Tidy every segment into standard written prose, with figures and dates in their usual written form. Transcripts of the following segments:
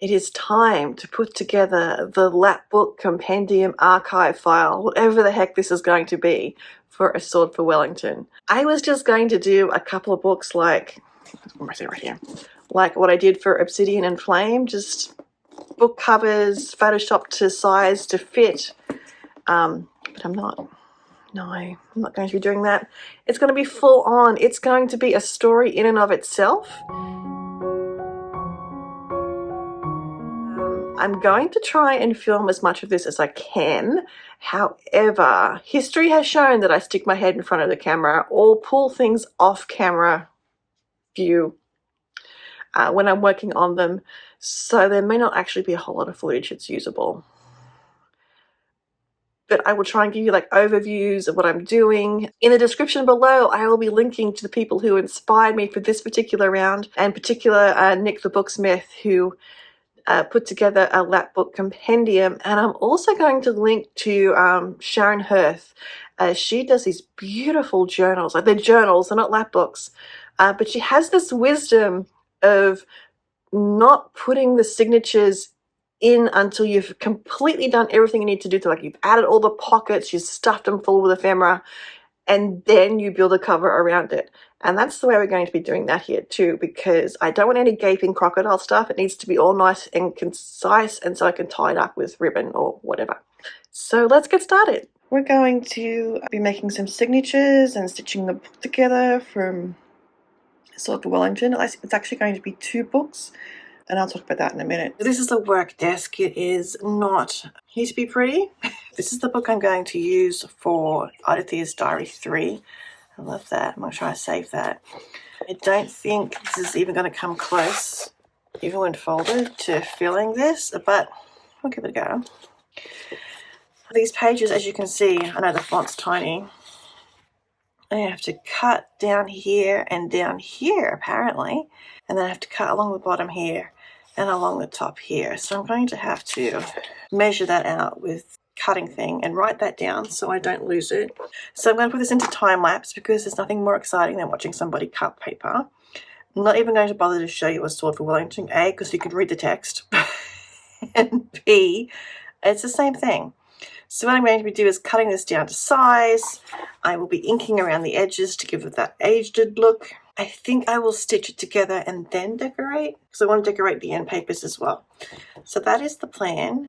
It is time to put together the Lapbook Compendium archive file, whatever the heck this is going to be, for A Sword for Wellington. I was just going to do a couple of books like, where is it, right here? Like what I did for Obsidian and Flame, just book covers, photoshopped to size to fit. But I'm not. No, I'm not going to be doing that. It's going to be full on. It's going to be a story in and of itself. I'm going to try and film as much of this as I can. However, history has shown that I stick my head in front of the camera or pull things off camera view when I'm working on them. So there may not actually be a whole lot of footage that's usable. But I will try and give you like overviews of what I'm doing. In the description below, I will be linking to the people who inspired me for this particular round, and particular Nick the Booksmith, who put together a Lapbook compendium. And I'm also going to link to Sharon Hirth. She does these beautiful journals. Like, they're journals, they're not lapbooks. But she has this wisdom of not putting the signatures in until you've completely done everything you need to do. Like, you've added all the pockets, you've stuffed them full with ephemera, and then you build a cover around it. And that's the way we're going to be doing that here too, because I don't want any gaping crocodile stuff. It needs to be all nice and concise, and so I can tie it up with ribbon or whatever. So let's get started. We're going to be making some signatures and stitching the book together from Sword for Wellington. It's actually going to be 2 books, and I'll talk about that in a minute. This is the work desk. It is not here to be pretty. This is the book I'm going to use for Eidothea's Diary 3. I love that. I'm going to try to save that. I don't think this is even going to come close, even when folded, to filling this, but I'll give it a go. These pages, as you can see, I know the font's tiny. I have to cut down here and down here, apparently, and then I have to cut along the bottom here and along the top here. So I'm going to have to measure that out with cutting thing and write that down so I don't lose it. So I'm going to put this into time lapse because there's nothing more exciting than watching somebody cut paper. I'm not even going to bother to show you A Sword for Wellington, A, because you can read the text, and B, it's the same thing. So what I'm going to do is cutting this down to size. I will be inking around the edges to give it that aged look. I think I will stitch it together and then decorate, because I want to decorate the end papers as well. So that is the plan.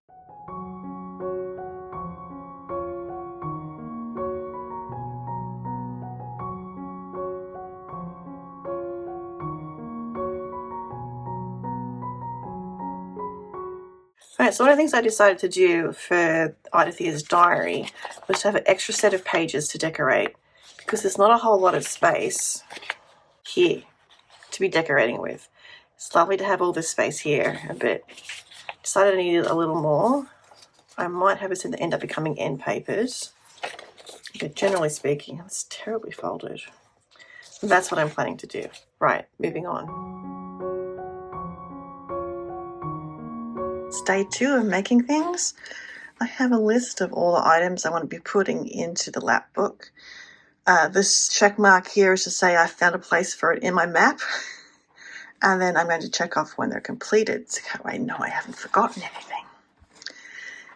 Alright, so one of the things I decided to do for Eidothea's diary was to have an extra set of pages to decorate, because there's not a whole lot of space here to be decorating with. It's lovely to have all this space here, but decided I needed a little more. I might have this end up becoming end papers, but generally speaking, it's terribly folded. And that's what I'm planning to do. Right, moving on. Day 2 of making things. I have a list of all the items I want to be putting into the Lapbook. This check mark here is to say I found a place for it in my map, and then I'm going to check off when they're completed so I know I haven't forgotten anything.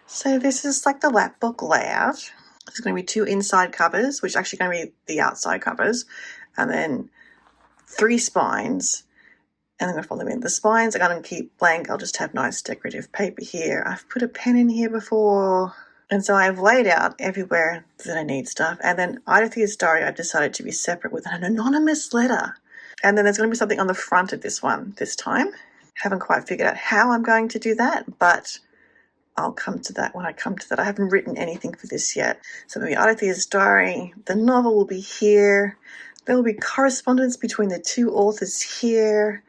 So this is like the Lapbook layout. There's going to be 2 inside covers, which are actually going to be the outside covers, and then 3 spines. And I'm going to fold them in. The spines are going to keep blank. I'll just have nice decorative paper here. I've put a pen in here before. And so I've laid out everywhere that I need stuff. And then Eidothea's diary I've decided to be separate with an anonymous letter. And then there's going to be something on the front of this one this time. Haven't quite figured out how I'm going to do that, but I'll come to that when I come to that. I haven't written anything for this yet. So maybe Eidothea's diary. The novel will be here. There will be correspondence between the 2 authors here.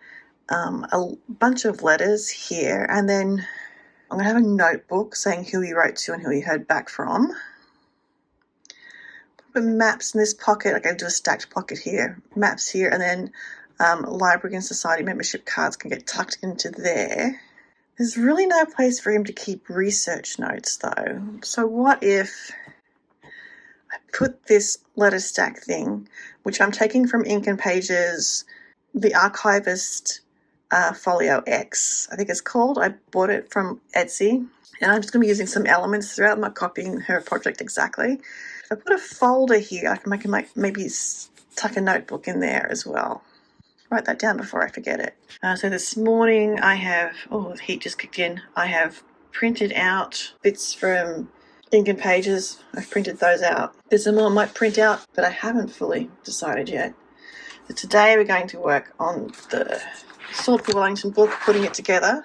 A bunch of letters here, and then I'm going to have a notebook saying who he wrote to and who he heard back from. Put maps in this pocket. I'm going to do a stacked pocket here. Maps here, and then library and society membership cards can get tucked into there. There's really no place for him to keep research notes though. So what if I put this letter stack thing, which I'm taking from Ink and Pages, The Archivist Folio X, I think it's called. I bought it from Etsy, and I'm just going to be using some elements throughout. I'm not copying her project exactly. I put a folder here. I can maybe tuck a notebook in there as well. Write that down before I forget it. So this morning I have, oh, the heat just kicked in. I have printed out bits from Ink and Pages. I've printed those out. There's some more I might print out, but I haven't fully decided yet. So today we're going to work on the Sort for Wellington book, putting it together.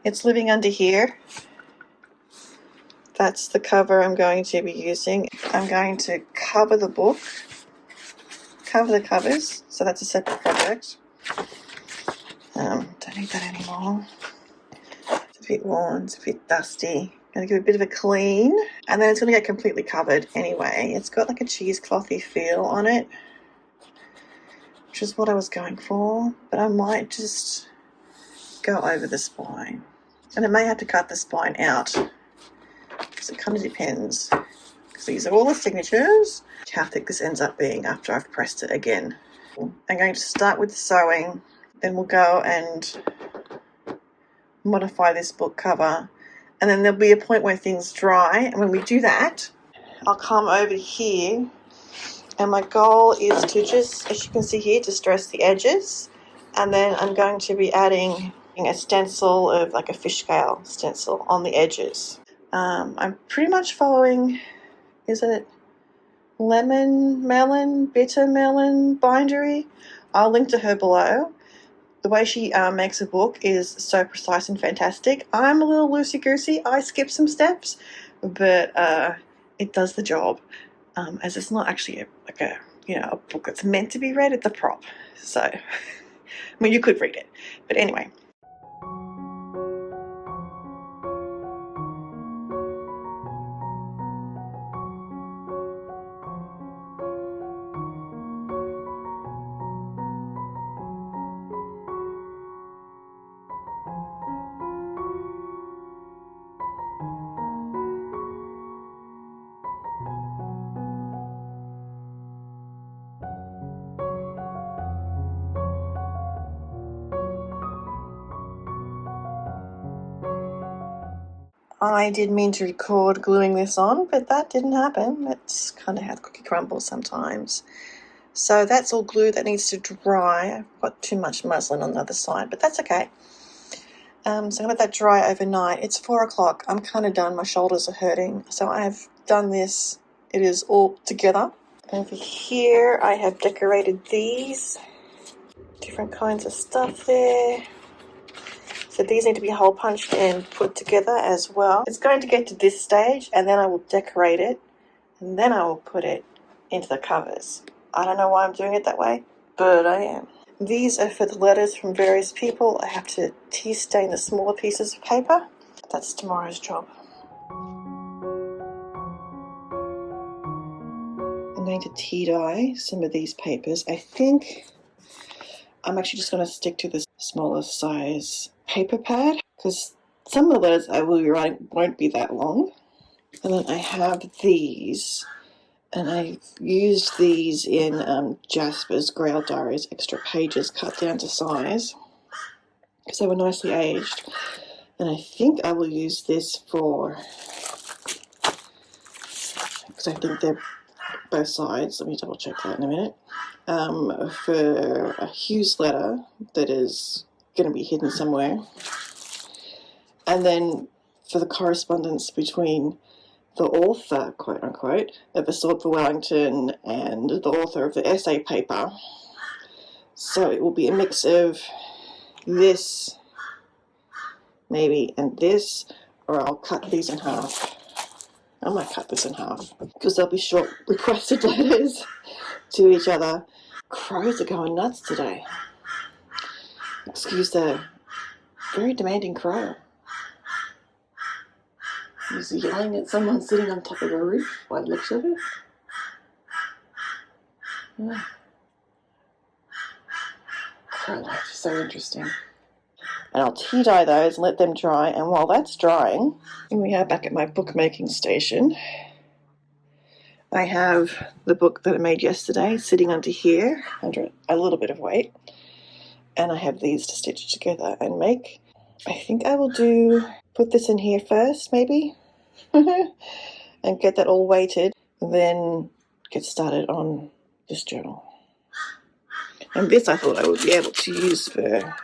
It's living under here. That's the cover I'm going to be using. I'm going to cover the book, cover the covers, so that's a separate project. Don't need that anymore. It's a bit worn, it's a bit dusty. Going to give it a bit of a clean, and then it's going to get completely covered anyway. It's got like a cheeseclothy feel on it, which is what I was going for, but I might just go over the spine. And I may have to cut the spine out, because it kind of depends. Because these are all the signatures. How thick this ends up being after I've pressed it again. I'm going to start with the sewing, then we'll go and modify this book cover, and then there'll be a point where things dry, and when we do that, I'll come over here, and my goal is to just, as you can see here, distress the edges, and then I'm going to be adding a stencil of like a fish scale stencil on the edges. I'm pretty much following, is it lemon, melon, bitter melon bindery? I'll link to her below. The way she makes a book is so precise and fantastic. I'm a little loosey-goosey. I skip some steps, but it does the job. As it's not actually a book that's meant to be read. It's a prop. So, I mean, you could read it, but anyway. I did mean to record gluing this on, but that didn't happen. That's kind of how the cookie crumbles sometimes. So that's all glue that needs to dry. I've got too much muslin on the other side, but that's okay. So I'm going to let that dry overnight. It's 4 o'clock. I'm kind of done. My shoulders are hurting. So I've done this. It is all together. Over here, I have decorated these. Different kinds of stuff there. So these need to be hole punched and put together as well. It's going to get to this stage, and then I will decorate it, and then I will put it into the covers. I don't know why I'm doing it that way, but I am. These are for the letters from various people. I have to tea stain the smaller pieces of paper. That's tomorrow's job. I'm going to tea dye some of these papers. I think I'm actually just going to stick to the smaller size paper pad, because some of the letters I will be writing won't be that long. And then I have these, and I've used these in Jasper's Grail Diaries extra pages cut down to size, because they were nicely aged. And I think I will use this for, because I think they're both sides, let me double check that in a minute, for a Hughes letter that is going to be hidden somewhere, and then for the correspondence between the author, quote unquote, of A Sword for Wellington and the author of the essay paper. So it will be a mix of this, maybe, and this, or I'll cut these in half. I might cut this in half, because they'll be short requested letters to each other. Crows are going nuts today. Excuse the very demanding crow. He's yelling at someone sitting on top of a roof by the looks of it. Yeah. Crow life is so interesting. And I'll tea dye those and let them dry, and while that's drying, here we are back at my bookmaking station. I have the book that I made yesterday sitting under here, under a little bit of weight. and I have these to stitch together and make. I think I will put this in here first, maybe, and get that all weighted, then get started on this journal. And this I thought I would be able to use for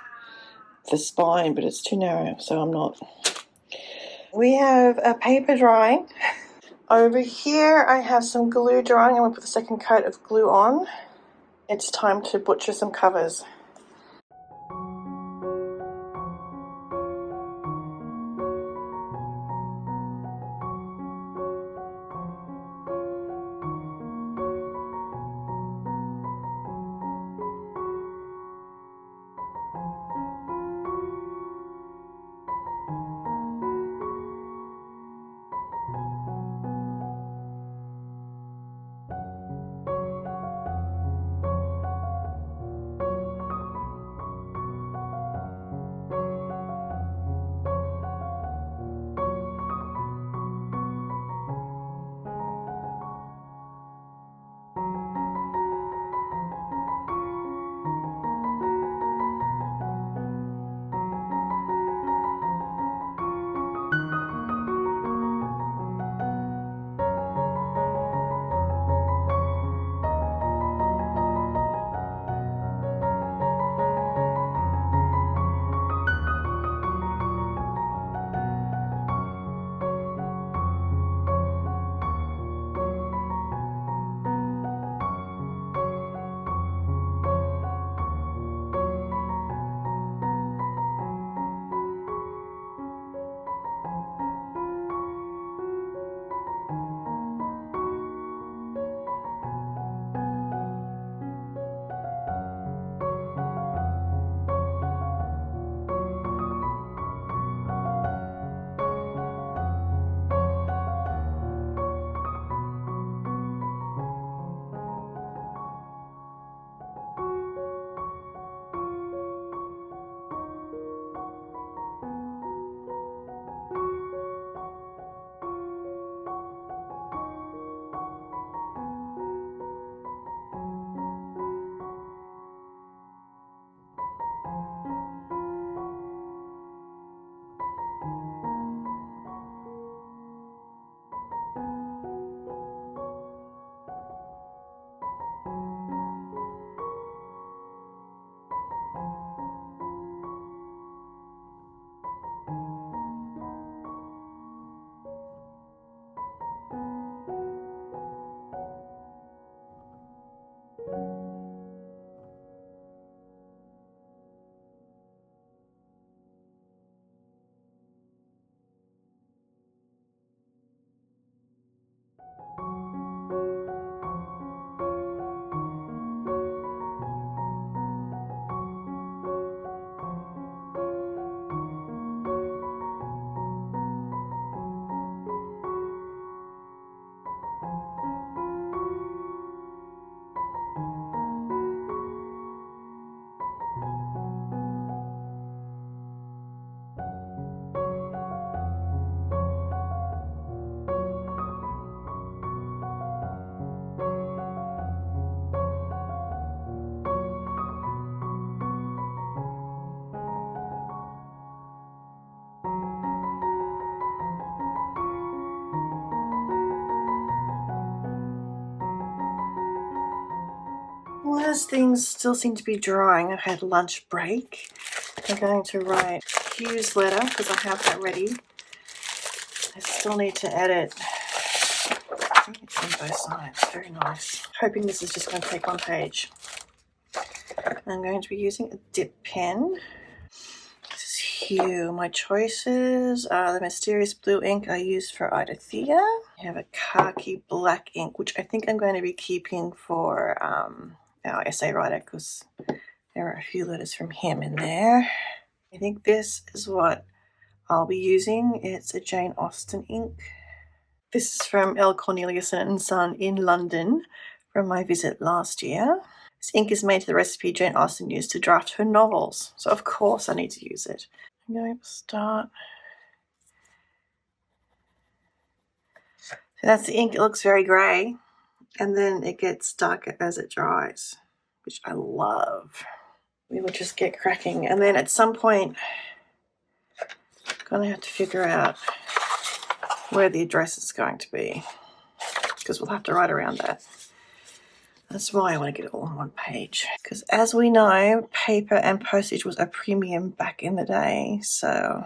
the spine, but it's too narrow, so I'm not. We have a paper drying. Over here I have some glue drying. I'm going to put the second coat of glue on. It's time to butcher some covers. Well, as things still seem to be drying, I've had lunch break. I'm going to write Hugh's letter because I have that ready. I still need to edit. I think it's on both sides. Very nice. Hoping this is just going to take one page. I'm going to be using a dip pen. This is Hugh. My choices are the mysterious blue ink I used for Eidothea. I have a khaki black ink, which I think I'm going to be keeping for our essay writer because there are a few letters from him in there. I think this is what I'll be using. It's a Jane Austen ink. This is from L. Corneliuson and Son in London from my visit last year. This ink is made to the recipe Jane Austen used to draft her novels, so of course I need to use it. I'm going to start. So that's the ink. It looks very grey, and then it gets darker as it dries, which I love. we will just get cracking. And then at some point, I'm going to have to figure out where the address is going to be, because we'll have to write around that. That's why I want to get it all on one page. Because as we know, paper and postage was a premium back in the day. So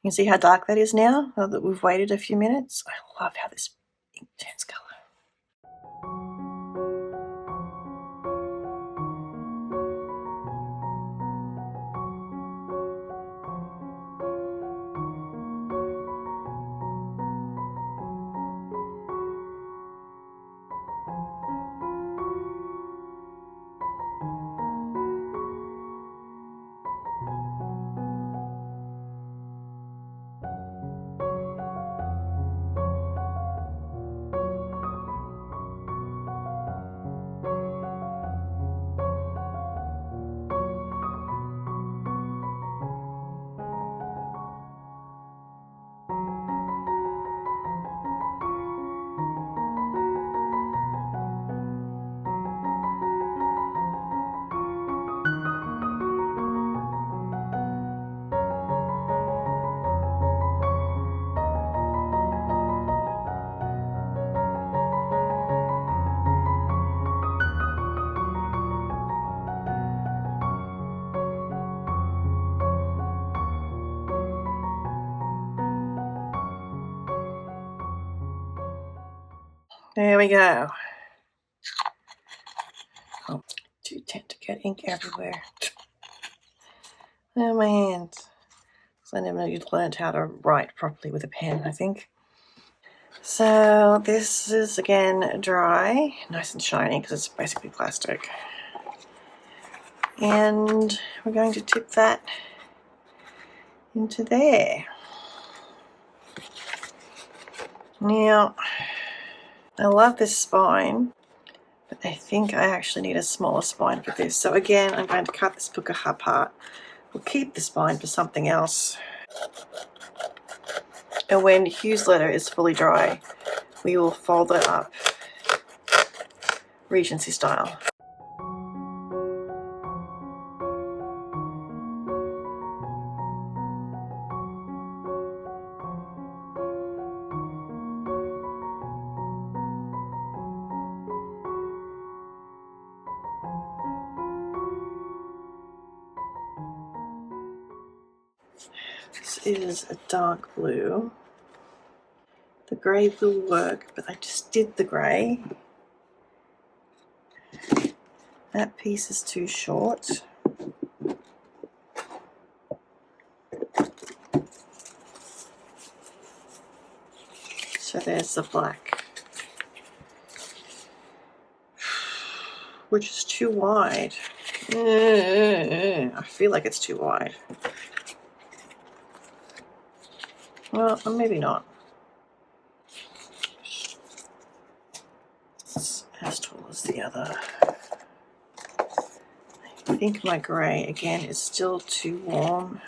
you can see how dark that is now that we've waited a few minutes. I love how this ink turns colour. There we go. Oh, do tend to get ink everywhere. Oh, my hands. So I never learned how to write properly with a pen, I think. So this is again dry, nice and shiny because it's basically plastic. And we're going to tip that into there. Now, I love this spine, but I think I actually need a smaller spine for this. So again, I'm going to cut this book apart. We'll keep the spine for something else. And when Hugh's letter is fully dry, we will fold it up Regency style. This is a dark blue. The grey will work, but I just did the grey. That piece is too short. So there's the black, which is too wide. I feel like it's too wide. Well, maybe not. It's as tall as the other. I think my grey, again, is still too warm.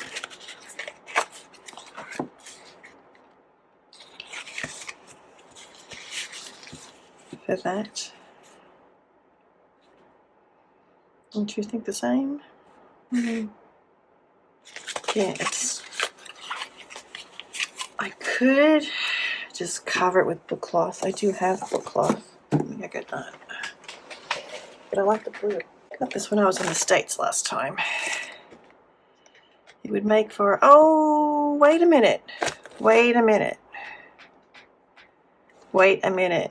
For that. Don't you think the same? Mm-hmm. Yeah, I could just cover it with book cloth. I do have book cloth. Let me get that. But I like the blue. Got this when I was in the States last time. It would make for, oh, wait a minute. Wait a minute. Wait a minute.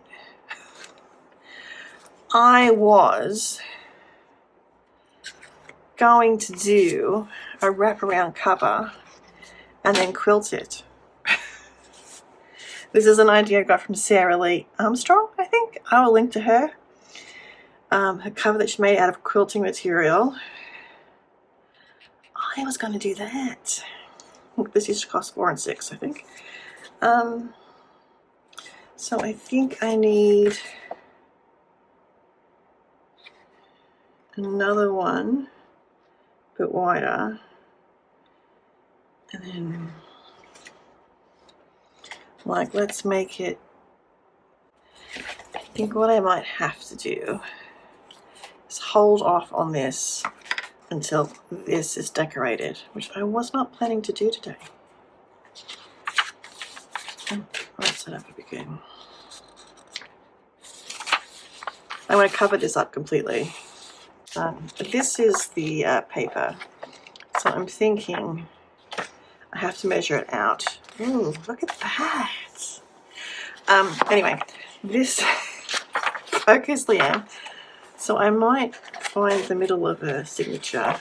I was going to do a wraparound cover and then quilt it. This is an idea I got from Sarah Lee Armstrong, I think. I will link to her. Her cover that she made out of quilting material. I was going to do that. This used to cost $4 and $6, I think. So I think I need another one, a bit wider. And then, like, let's make it, I think what I might have to do is hold off on this until this is decorated, which I was not planning to do today. Right, so that would be good. I want to cover this up completely. But this is the paper, so I'm thinking I have to measure it out. Ooh, look at that. Anyway, this focus Leanne, so I might find the middle of a signature.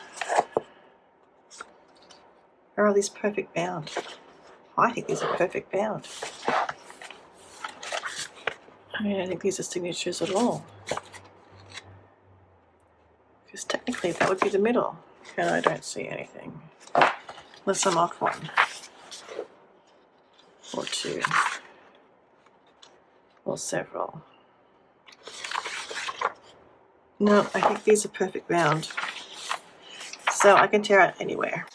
Or are these perfect bound? I think these are perfect bound. I don't think these are signatures at all. Because technically that would be the middle. And I don't see anything. Unless I'm off one. Or two. Or several. No, I think these are perfect bound. So I can tear out anywhere.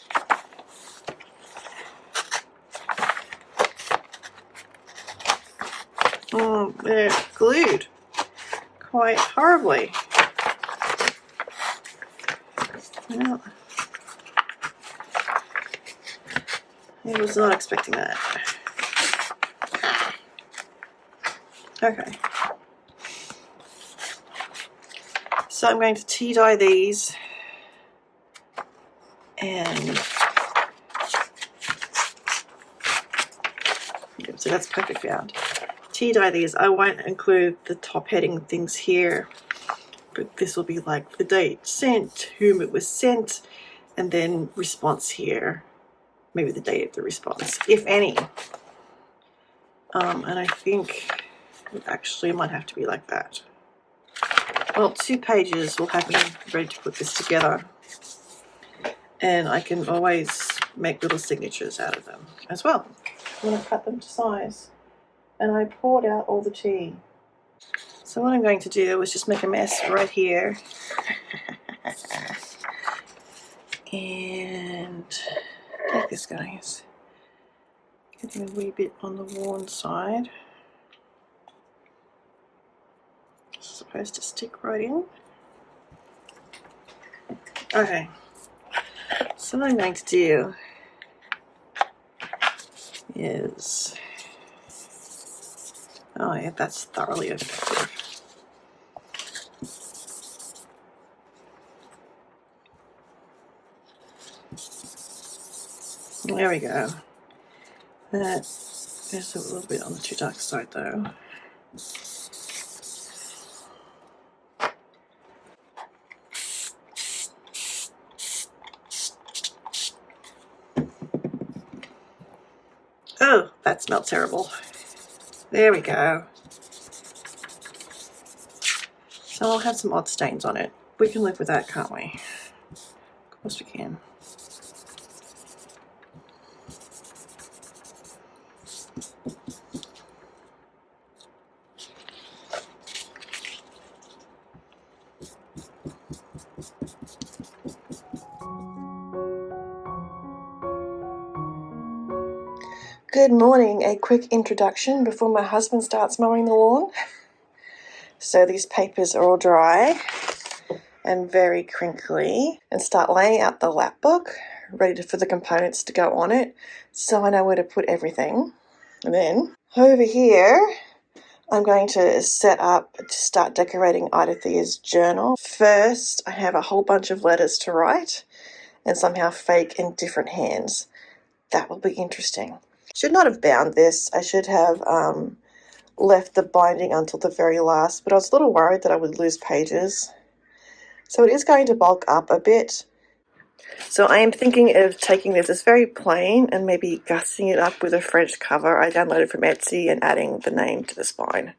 They're glued quite horribly. Well, I was not expecting that. Okay. So I'm going to tea dye these and so that's perfect bound. Tea dye these. I won't include the top heading things here, but this will be like the date sent, whom it was sent, and then response here. Maybe the date of the response, if any. And I think it actually might have to be like that. Well, 2 pages will have me ready to put this together. And I can always make little signatures out of them as well. I'm going to cut them to size. And I poured out all the tea. So what I'm going to do is just make a mess right here. And take this, guys. Getting a wee bit on the worn side. It's supposed to stick right in. Okay. So what I'm going to do is, oh yeah, that's thoroughly effective. There we go. That is a little bit on the too dark side though. Oh, that smelled terrible. There we go. So I'll have some odd stains on it. We can live with that, can't we? Of course we can. Good morning, a quick introduction before my husband starts mowing the lawn. So these papers are all dry and very crinkly, and start laying out the Lapbook, ready for the components to go on it, so I know where to put everything. And then over here, I'm going to set up to start decorating Eidothea's journal. First, I have a whole bunch of letters to write and somehow fake in different hands. That will be interesting. Should not have bound this. I should have left the binding until the very last, but I was a little worried that I would lose pages. So it is going to bulk up a bit. So I am thinking of taking this as very plain and maybe gussing it up with a French cover I downloaded from Etsy and adding the name to the spine.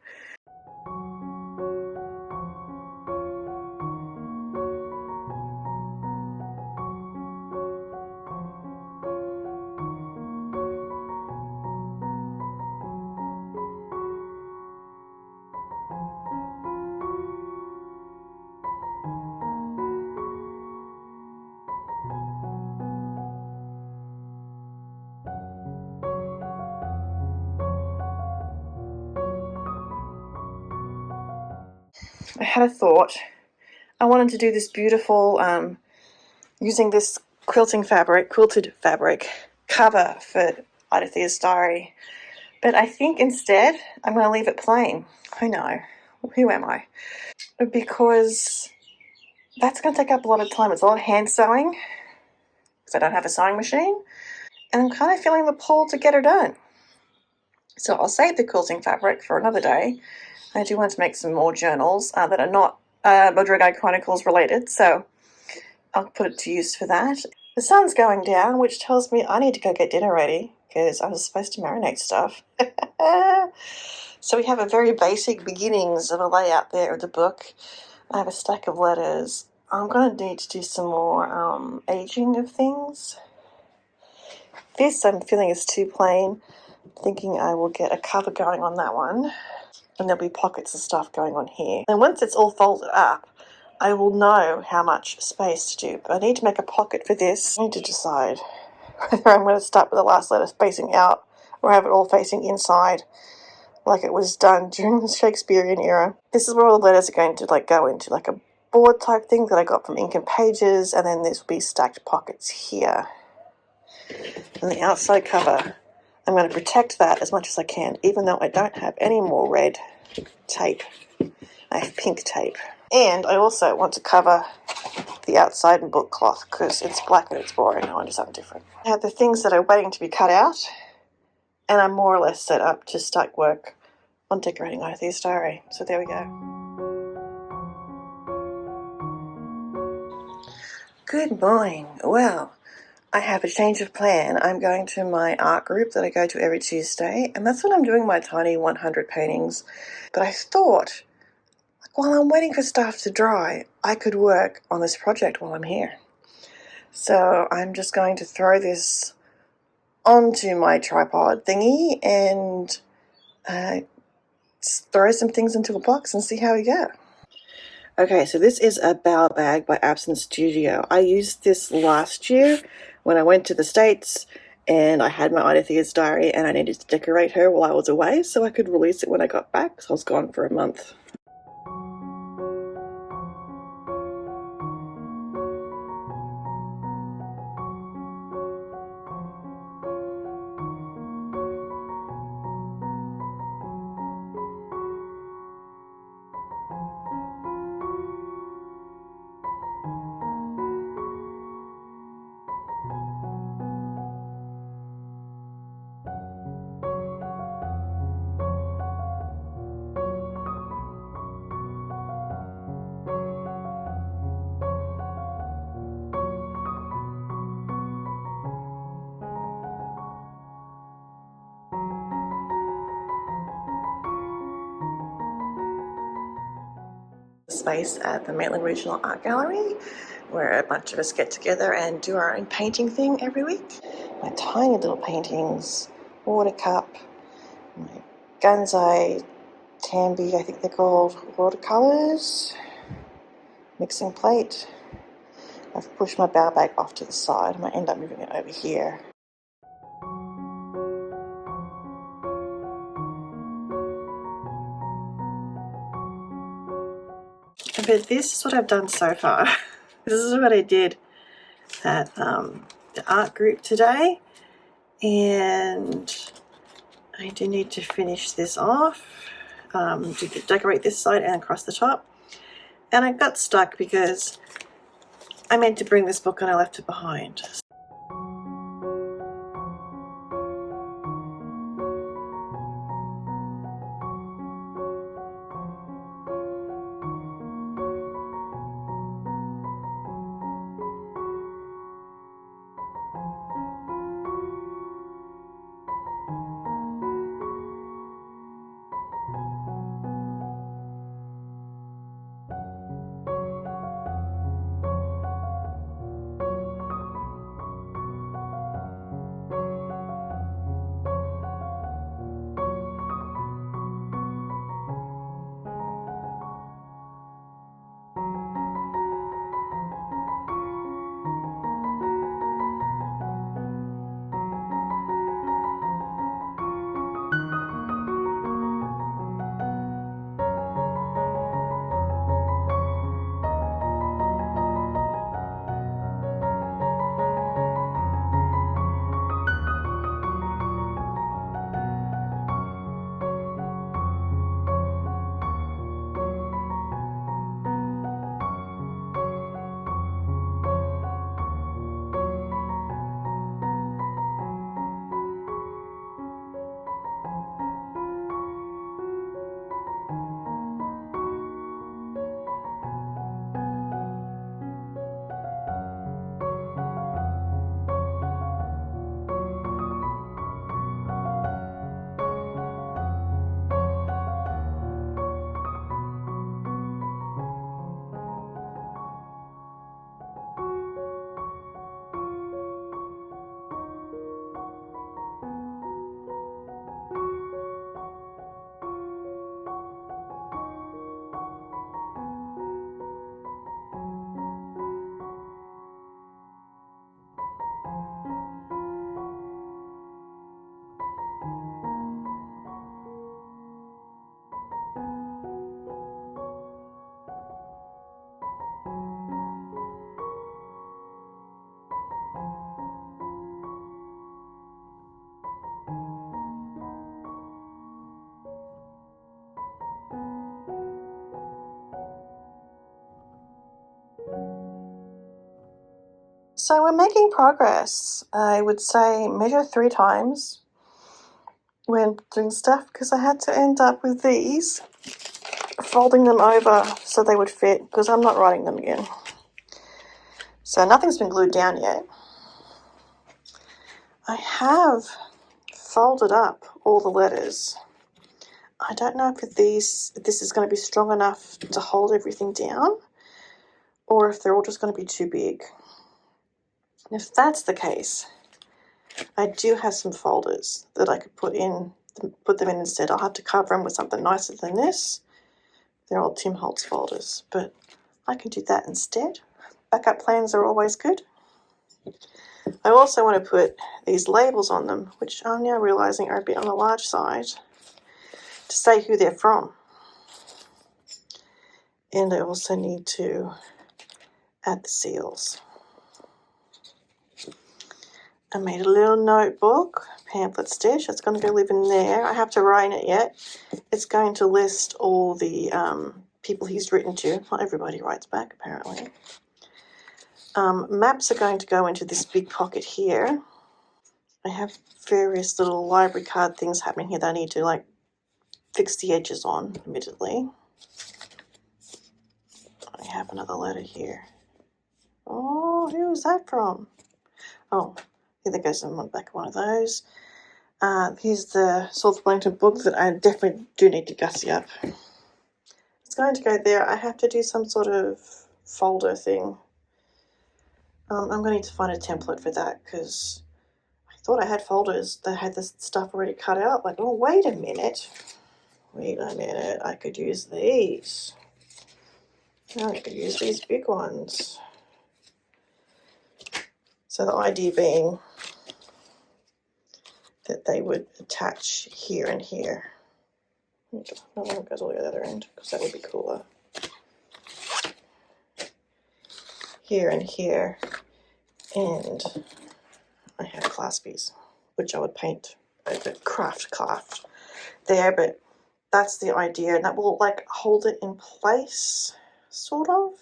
I had a thought. I wanted to do this beautiful using this quilted fabric cover for Eidothea's diary. But I think instead I'm going to leave it plain. I know. Who am I? Because that's going to take up a lot of time. It's a lot of hand sewing because I don't have a sewing machine. And I'm kind of feeling the pull to get her done. So I'll save the quilting fabric for another day. I do want to make some more journals that are not Rodrigo Chronicles related, so I'll put it to use for that. The sun's going down, which tells me I need to go get dinner ready because I was supposed to marinate stuff. So we have a very basic beginnings of a layout there of the book. I have a stack of letters. I'm going to need to do some more aging of things. This I'm feeling is too plain. Thinking I will get a cover going on that one, and there'll be pockets of stuff going on here. And once it's all folded up, I will know how much space to do. But I need to make a pocket for this. I need to decide whether I'm going to start with the last letter facing out or have it all facing inside like it was done during the Shakespearean era. This is where all the letters are going to go into, like a board type thing that I got from Ink and Pages, and then this will be stacked pockets here. And the outside cover, I'm going to protect that as much as I can, even though I don't have any more red tape. I have pink tape. And I also want to cover the outside in book cloth because it's black and it's boring. I want to do something different. I have the things that are waiting to be cut out, and I'm more or less set up to start work on decorating Eidothea's diary. So there we go. Good morning. Well, I have a change of plan. I'm going to my art group that I go to every Tuesday, and that's when I'm doing my tiny 100 paintings. But I thought, while I'm waiting for stuff to dry, I could work on this project while I'm here. So I'm just going to throw this onto my tripod thingy and throw some things into a box and see how we go. Okay, so this is a bow bag by Absence Studio. I used this last year when I went to the States and I had my Eidothea's diary and I needed to decorate her while I was away so I could release it when I got back, so I was gone for a month. Space at the Maitland Regional Art Gallery where a bunch of us get together and do our own painting thing every week. My tiny little paintings, water cup, my Gunzai Tambi, I think they're called, watercolours, mixing plate. I've pushed my bow bag off to the side. I might end up moving it over here. But this is what I've done so far. This is what I did at the art group today, and I do need to finish this off, to decorate this side and across the top. And I got stuck because I meant to bring this book and I left it behind. So we're making progress. I would say measure 3 times when doing stuff, because I had to end up with these, folding them over so they would fit, because I'm not writing them again. So nothing's been glued down yet. I have folded up all the letters. I don't know if this is going to be strong enough to hold everything down, or if they're all just going to be too big. And if that's the case, I do have some folders that I could put them in instead. I'll have to cover them with something nicer than this. They're all Tim Holtz folders, but I can do that instead. Backup plans are always good. I also want to put these labels on them, which I'm now realizing are a bit on the large side, to say who they're from. And I also need to add the seals. I made a little notebook, pamphlet stash. It's going to go live in there. I have to write in it yet. It's going to list all the people he's written to. Not everybody writes back, apparently. Maps are going to go into this big pocket here. I have various little library card things happening here that I need to fix the edges on, admittedly. I have another letter here. Oh, who is that from? Oh, here that goes on the back of one of those. Here's the South Wellington book that I definitely do need to gussy up. It's going to go there. I have to do some sort of folder thing. I'm going to need to find a template for that, because I thought I had folders that had this stuff already cut out. Like, oh, wait a minute. I could use these. I could use these big ones. So the idea being that they would attach here and here. That one goes all the other end, because that would be cooler. Here and here. And I have claspies, which I would paint a craft there, but that's the idea, and that will hold it in place, sort of.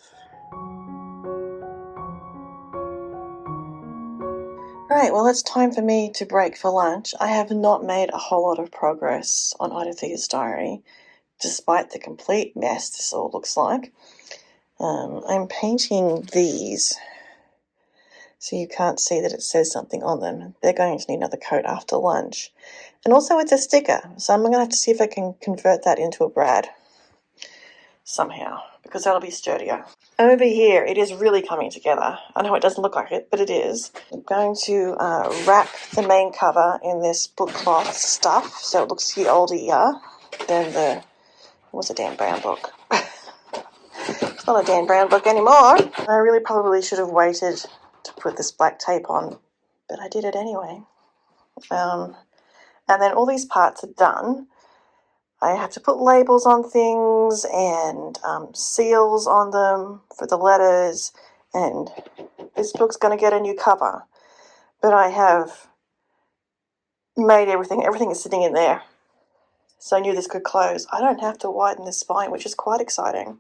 Right, well, it's time for me to break for lunch. I have not made a whole lot of progress on Eidothea's diary, despite the complete mess this all looks like. I'm painting these, so you can't see that it says something on them. They're going to need another coat after lunch. And also it's a sticker, so I'm going to have to see if I can convert that into a brad somehow, because that'll be sturdier. Over here, it is really coming together. I know it doesn't look like it, but it is. I'm going to wrap the main cover in this book cloth stuff, so it looks older than the... What's a Dan Brown book? It's not a Dan Brown book anymore. I really probably should have waited to put this black tape on, but I did it anyway. And then all these parts are done. I have to put labels on things and seals on them for the letters, and this book's going to get a new cover. But I have made everything is sitting in there. So I knew this could close. I don't have to widen the spine, which is quite exciting.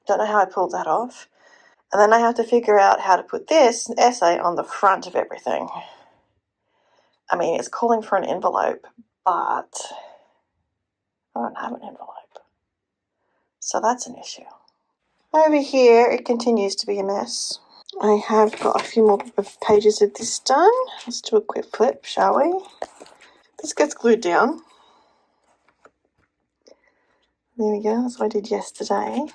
Don't know how I pulled that off. And then I have to figure out how to put this essay on the front of everything. I mean, it's calling for an envelope, but I don't have an envelope. So that's an issue. Over here, it continues to be a mess. I have got a few more pages of this done. Let's do a quick flip, shall we? This gets glued down. There we go, that's what I did yesterday.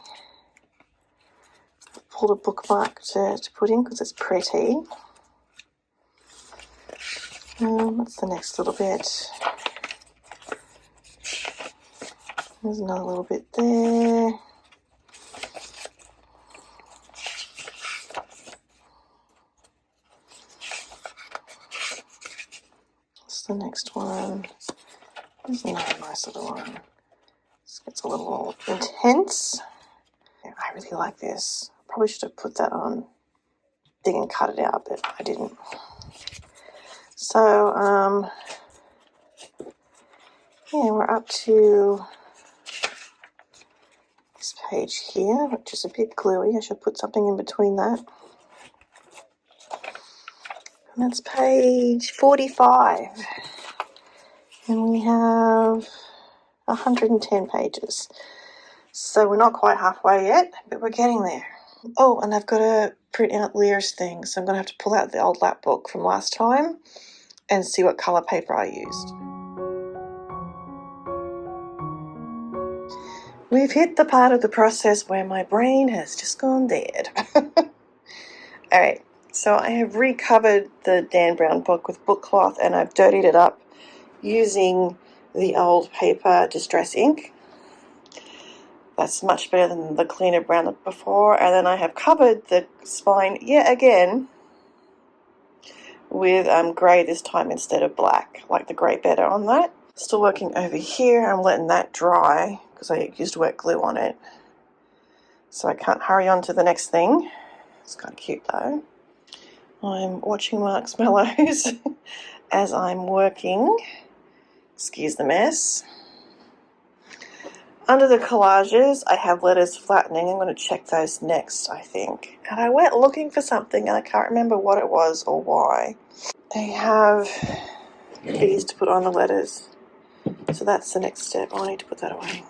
I pulled a bookmark to put in because it's pretty. What's the next little bit? There's another little bit there. What's the next one? There's another nice little one. This gets a little intense. I really like this. Probably should have put that on thing and cut it out, but I didn't. So, yeah, we're up to this page here, which is a bit gluey. I should put something in between that. That's page 45. And we have 110 pages. So we're not quite halfway yet, but we're getting there. Oh, and I've got to print out Leah's thing, so I'm going to have to pull out the old Lapbook from last time and see what colour paper I used. We've hit the part of the process where my brain has just gone dead. Alright, so I have recovered the Dan Brown book with book cloth and I've dirtied it up using the old paper distress ink. That's much better than the cleaner brown before. And then I have covered the spine yet again with grey this time instead of black. I like the grey better on that. Still working over here. I'm letting that dry because I used wet glue on it. So I can't hurry on to the next thing. It's kind of cute though. I'm watching marshmallows as I'm working. Excuse the mess. Under the collages, I have letters flattening. I'm going to check those next, I think. And I went looking for something and I can't remember what it was or why. They have these to put on the letters. So that's the next step. I need to put that away.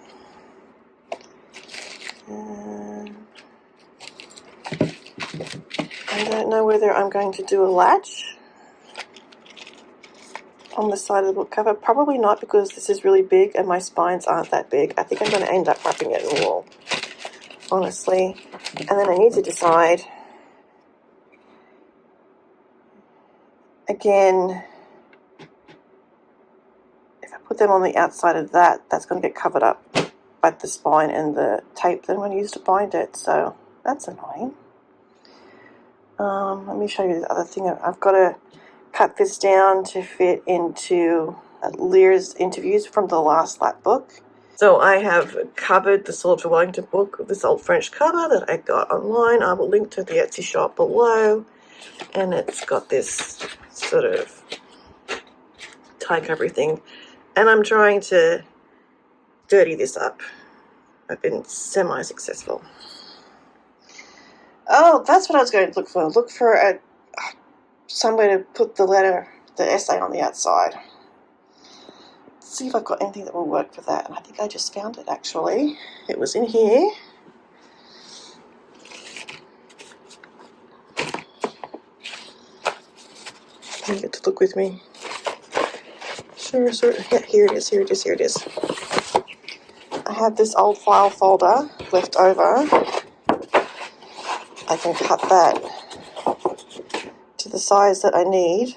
I don't know whether I'm going to do a latch on the side of the book cover. Probably not because this is really big and my spines aren't that big. I think I'm going to end up wrapping it in wool, honestly. And then I need to decide, again, if I put them on the outside of that, that's going to get covered up by the spine and the tape that I'm going to use to bind it. So that's annoying. Let me show you the other thing. I've got to cut this down to fit into Lear's interviews from the last Lapbook. So I have covered the Sword for Wellington book with this old French cover that I got online. I will link to the Etsy shop below. And it's got this sort of tie cover thing. And I'm trying to dirty this up. I've been semi-successful. Oh, that's what I was going to look for. Look for somewhere to put the essay on the outside. Let's see if I've got anything that will work for that. And I think I just found it, actually. It was in here. You get to look with me. Sure. Yeah, here it is. I have this old file folder left over. I can cut that to the size that I need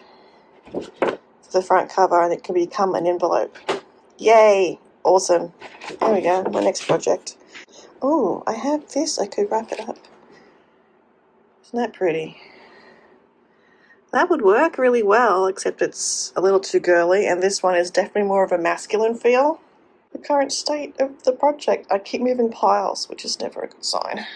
for the front cover and it can become an envelope. Yay! Awesome. There we go, my next project. Oh, I have this, I could wrap it up. Isn't that pretty? That would work really well, except it's a little too girly, and this one is definitely more of a masculine feel. The current state of the project, I keep moving piles, which is never a good sign.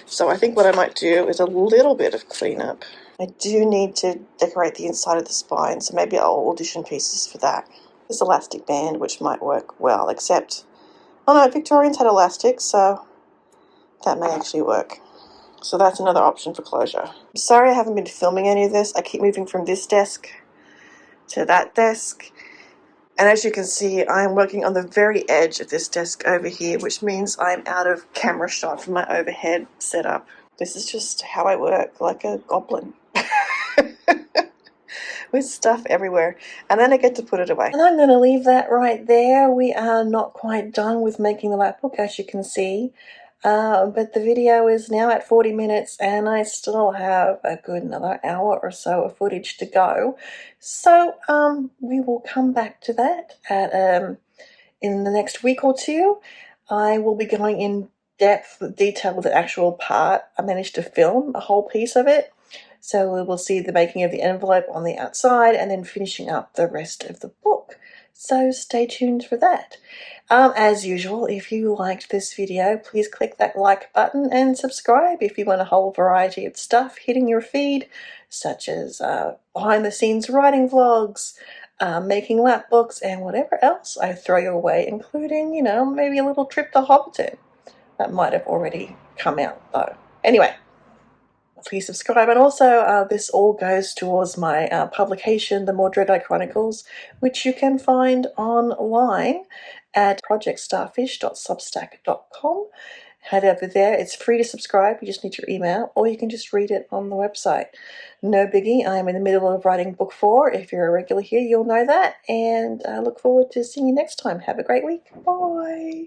So I think what I might do is a little bit of cleanup. I do need to decorate the inside of the spine, so maybe I'll audition pieces for that. This elastic band, which might work well, except, oh no, Victorians had elastic, so that may actually work. So that's another option for closure. I'm sorry I haven't been filming any of this. I keep moving from this desk to that desk. And as you can see, I'm working on the very edge of this desk over here, which means I'm out of camera shot for my overhead setup. This is just how I work, like a goblin. With stuff everywhere. And then I get to put it away. And I'm going to leave that right there. We are not quite done with making the Lapbook, as you can see. But the video is now at 40 minutes and I still have a good another hour or so of footage to go. So we will come back to that in the next week or two. I will be going in detail with the actual part. I managed to film a whole piece of it. So we will see the making of the envelope on the outside and then finishing up the rest of the book. So stay tuned for that. As usual, if you liked this video, please click that like button and subscribe if you want a whole variety of stuff hitting your feed, such as behind the scenes writing vlogs, making lapbooks, and whatever else I throw your way, including, you know, maybe a little trip to Hobbiton. That might have already come out though. Anyway, please subscribe. And also, this all goes towards my publication, The Mordred Chronicles, which you can find online at projectstarfish.substack.com. Head over there. It's free to subscribe. You just need your email, or you can just read it on the website. No biggie. I'm in the middle of writing book 4. If you're a regular here, you'll know that. And I look forward to seeing you next time. Have a great week. Bye.